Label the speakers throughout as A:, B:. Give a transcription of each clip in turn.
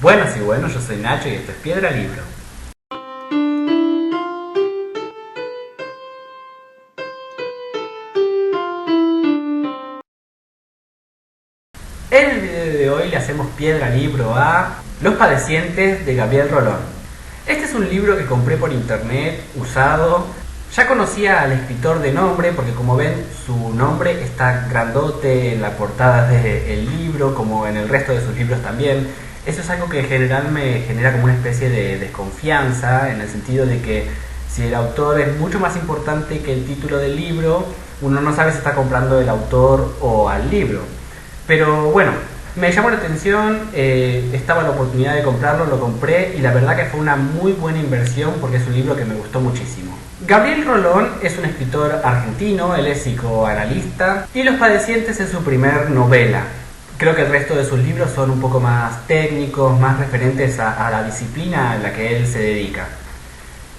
A: Buenas y buenos, yo soy Nacho y esto es Piedra Libro. En el video de hoy le hacemos Piedra Libro a Los Padecientes de Gabriel Rolón. Este es un libro que compré por internet, usado. Ya conocía al escritor de nombre porque, como ven, su nombre está grandote en la portada del libro, como en el resto de sus libros también. Eso es algo que en general me genera como una especie de desconfianza, en el sentido de que si el autor es mucho más importante que el título del libro, uno no sabe si está comprando el autor o al libro. Pero bueno, me llamó la atención, estaba la oportunidad de comprarlo, lo compré y la verdad que fue una muy buena inversión porque es un libro que me gustó muchísimo. Gabriel Rolón es un escritor argentino, él es psicoanalista y Los Padecientes es su primer novela. Creo que el resto de sus libros son un poco más técnicos, más referentes a la disciplina a la que él se dedica.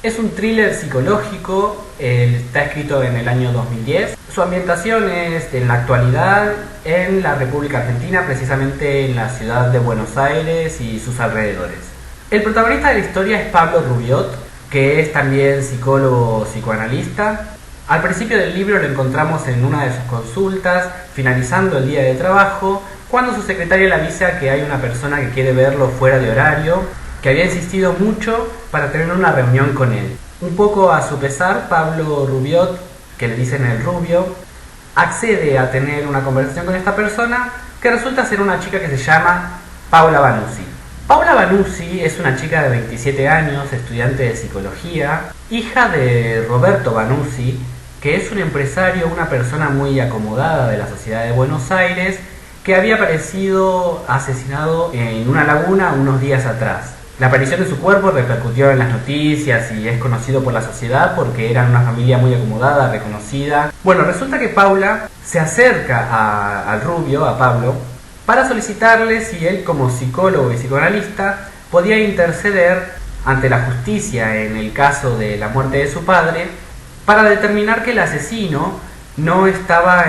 A: Es un thriller psicológico, está escrito en el año 2010. Su ambientación es en la actualidad en la República Argentina, precisamente en la ciudad de Buenos Aires y sus alrededores. El protagonista de la historia es Pablo Rubiot, que es también psicólogo psicoanalista. Al principio del libro lo encontramos en una de sus consultas, finalizando el día de trabajo, cuando su secretaria le avisa que hay una persona que quiere verlo fuera de horario, que había insistido mucho para tener una reunión con él. Un poco a su pesar, Pablo Rubiot, que le dicen el Rubio, accede a tener una conversación con esta persona, que resulta ser una chica que se llama Paula Vanuzzi. Paula Vanuzzi es una chica de 27 años, estudiante de psicología, hija de Roberto Vanuzzi, que es un empresario, una persona muy acomodada de la sociedad de Buenos Aires, que había aparecido asesinado en una laguna unos días atrás. La aparición de su cuerpo repercutió en las noticias y es conocido por la sociedad porque eran una familia muy acomodada, reconocida. Bueno, resulta que Paula se acerca al Rubio, a Pablo, para solicitarle si él, como psicólogo y psicoanalista, podía interceder ante la justicia en el caso de la muerte de su padre, para determinar que el asesino no estaba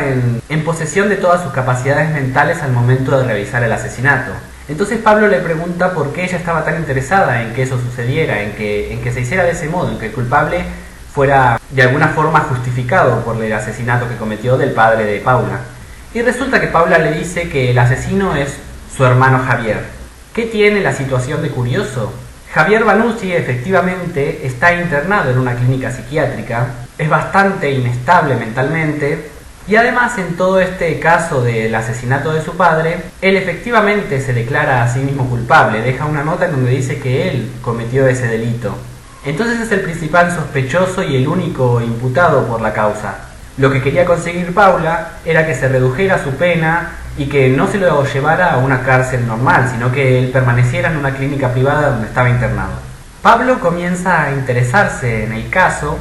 A: en posesión de todas sus capacidades mentales al momento de realizar el asesinato. Entonces Pablo le pregunta por qué ella estaba tan interesada en que eso sucediera, en que se hiciera de ese modo, en que el culpable fuera de alguna forma justificado por el asesinato que cometió del padre de Paula. Y resulta que Paula le dice que el asesino es su hermano Javier. ¿Qué tiene la situación de curioso? Javier Vanuzzi efectivamente está internado en una clínica psiquiátrica, es bastante inestable mentalmente y además en todo este caso del asesinato de su padre, él efectivamente se declara a sí mismo culpable, deja una nota en donde dice que él cometió ese delito. Entonces es el principal sospechoso y el único imputado por la causa. Lo que quería conseguir Paula era que se redujera su pena y que no se lo llevara a una cárcel normal, sino que él permaneciera en una clínica privada donde estaba internado. Pablo comienza a interesarse en el caso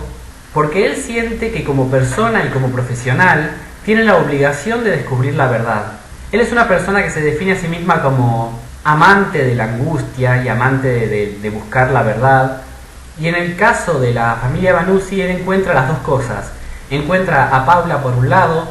A: porque él siente que como persona y como profesional tiene la obligación de descubrir la verdad. Él es una persona que se define a sí misma como amante de la angustia y amante de buscar la verdad. Y en el caso de la familia Vanuzzi, él encuentra las dos cosas. Encuentra a Paula por un lado,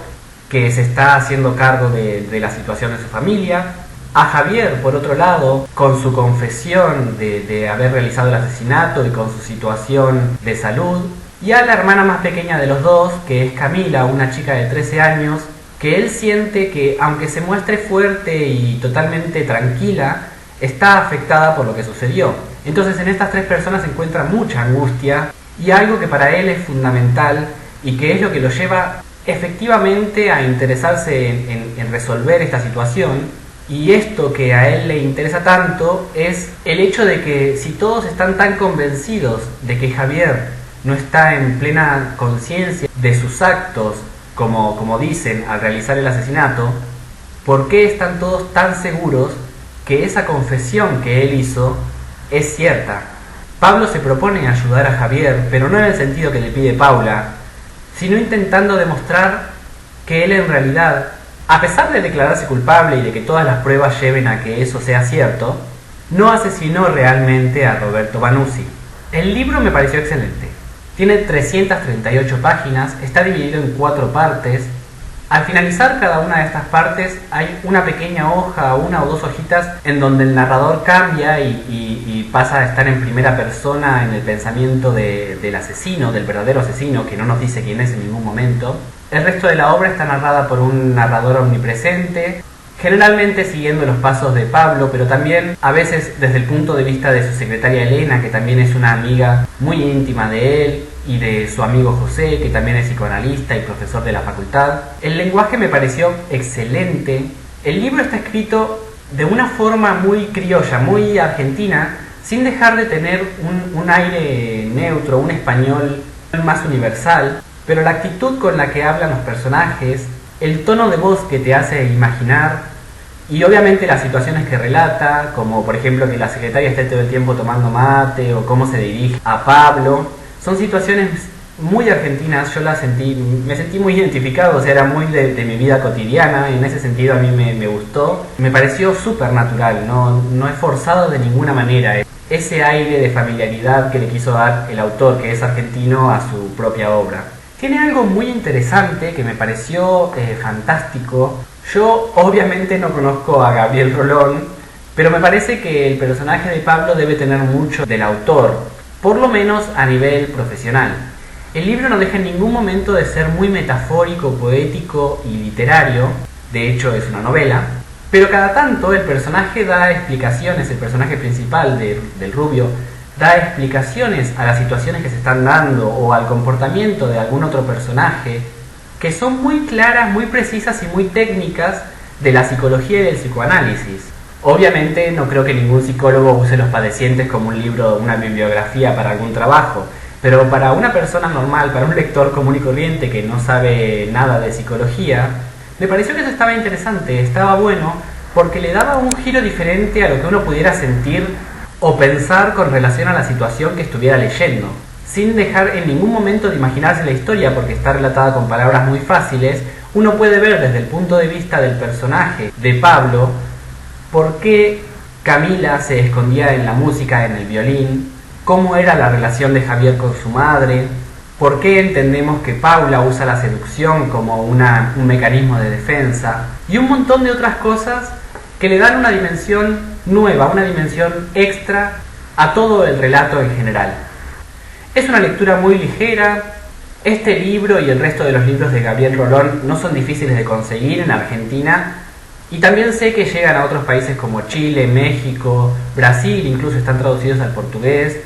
A: que se está haciendo cargo de la situación de su familia, a Javier por otro lado, con su confesión de haber realizado el asesinato y con su situación de salud, y a la hermana más pequeña de los dos, que es Camila, una chica de 13 años, que él siente que, aunque se muestre fuerte y totalmente tranquila, está afectada por lo que sucedió. Entonces en estas tres personas encuentra mucha angustia y algo que para él es fundamental y que es lo que lo lleva efectivamente a interesarse en resolver esta situación. Y esto que a él le interesa tanto es el hecho de que si todos están tan convencidos de que Javier no está en plena conciencia de sus actos, como dicen al realizar el asesinato, ¿por qué están todos tan seguros que esa confesión que él hizo es cierta? Pablo se propone ayudar a Javier, pero no en el sentido que le pide Paula, sino intentando demostrar que él en realidad, a pesar de declararse culpable y de que todas las pruebas lleven a que eso sea cierto, no asesinó realmente a Roberto Vanuzzi. El libro me pareció excelente. Tiene 338 páginas, está dividido en 4 partes Al finalizar cada una de estas partes hay una pequeña hoja, una o dos hojitas, en donde el narrador cambia y pasa a estar en primera persona en el pensamiento del asesino, del verdadero asesino, que no nos dice quién es en ningún momento. El resto de la obra está narrada por un narrador omnipresente, generalmente siguiendo los pasos de Pablo, pero también a veces desde el punto de vista de su secretaria Elena, que también es una amiga muy íntima de él, y de su amigo José, que también es psicoanalista y profesor de la facultad. El lenguaje me pareció excelente. El libro está escrito de una forma muy criolla, muy argentina, sin dejar de tener un aire neutro, un español más universal, pero la actitud con la que hablan los personajes, el tono de voz que te hace imaginar, y obviamente las situaciones que relata, como por ejemplo que la secretaria esté todo el tiempo tomando mate, o cómo se dirige a Pablo, son situaciones muy argentinas. Yo me sentí muy identificado, o sea, era muy de mi vida cotidiana, y en ese sentido a mí me gustó. Me pareció súper natural, no es forzado de ninguna manera. Ese aire de familiaridad que le quiso dar el autor, que es argentino, a su propia obra. Tiene algo muy interesante que me pareció fantástico. Yo obviamente no conozco a Gabriel Rolón, pero me parece que el personaje de Pablo debe tener mucho del autor, por lo menos a nivel profesional. El libro no deja en ningún momento de ser muy metafórico, poético y literario, de hecho es una novela, pero cada tanto el personaje da explicaciones, el personaje principal del Rubio da explicaciones a las situaciones que se están dando o al comportamiento de algún otro personaje, que son muy claras, muy precisas y muy técnicas de la psicología y del psicoanálisis. Obviamente no creo que ningún psicólogo use Los padecientes como un libro, una bibliografía para algún trabajo, pero para una persona normal, para un lector común y corriente que no sabe nada de psicología, me pareció que eso estaba interesante, estaba bueno, porque le daba un giro diferente a lo que uno pudiera sentir o pensar con relación a la situación que estuviera leyendo, sin dejar en ningún momento de imaginarse la historia, porque está relatada con palabras muy fáciles. Uno puede ver desde el punto de vista del personaje de Pablo por qué Camila se escondía en la música, en el violín, cómo era la relación de Javier con su madre, por qué entendemos que Paula usa la seducción como un mecanismo de defensa, y un montón de otras cosas que le dan una dimensión nueva, una dimensión extra a todo el relato en general. Es una lectura muy ligera. Este libro y el resto de los libros de Gabriel Rolón no son difíciles de conseguir en Argentina, y también sé que llegan a otros países como Chile, México, Brasil, incluso están traducidos al portugués.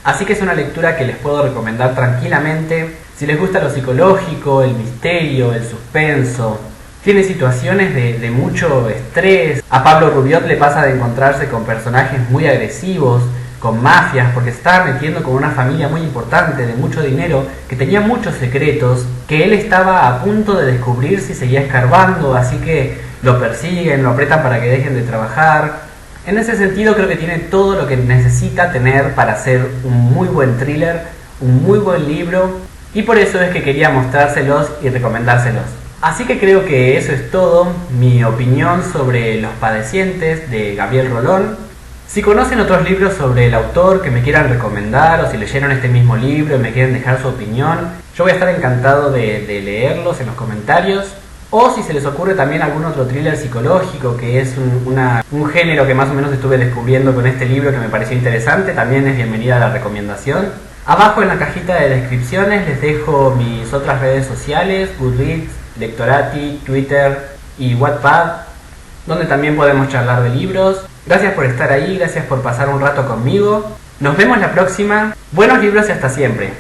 A: Así que es una lectura que les puedo recomendar tranquilamente. Si les gusta lo psicológico, el misterio, el suspenso, tiene situaciones de mucho estrés. A Pablo Rubiot le pasa de encontrarse con personajes muy agresivos, con mafias, porque se estaba metiendo con una familia muy importante, de mucho dinero, que tenía muchos secretos, que él estaba a punto de descubrir si seguía escarbando, así que lo persiguen, lo apretan para que dejen de trabajar. En ese sentido creo que tiene todo lo que necesita tener para hacer un muy buen thriller, un muy buen libro, y por eso es que quería mostrárselos y recomendárselos. Así que creo que eso es todo, mi opinión sobre Los padecientes de Gabriel Rolón. Si conocen otros libros sobre el autor que me quieran recomendar, o si leyeron este mismo libro y me quieren dejar su opinión, yo voy a estar encantado de leerlos en los comentarios. O si se les ocurre también algún otro thriller psicológico, que es un género que más o menos estuve descubriendo con este libro que me pareció interesante, también es bienvenida a la recomendación. Abajo en la cajita de descripciones les dejo mis otras redes sociales, Goodreads, Lectorati, Twitter y Wattpad, donde también podemos charlar de libros. Gracias por estar ahí, gracias por pasar un rato conmigo. Nos vemos la próxima. Buenos libros y hasta siempre.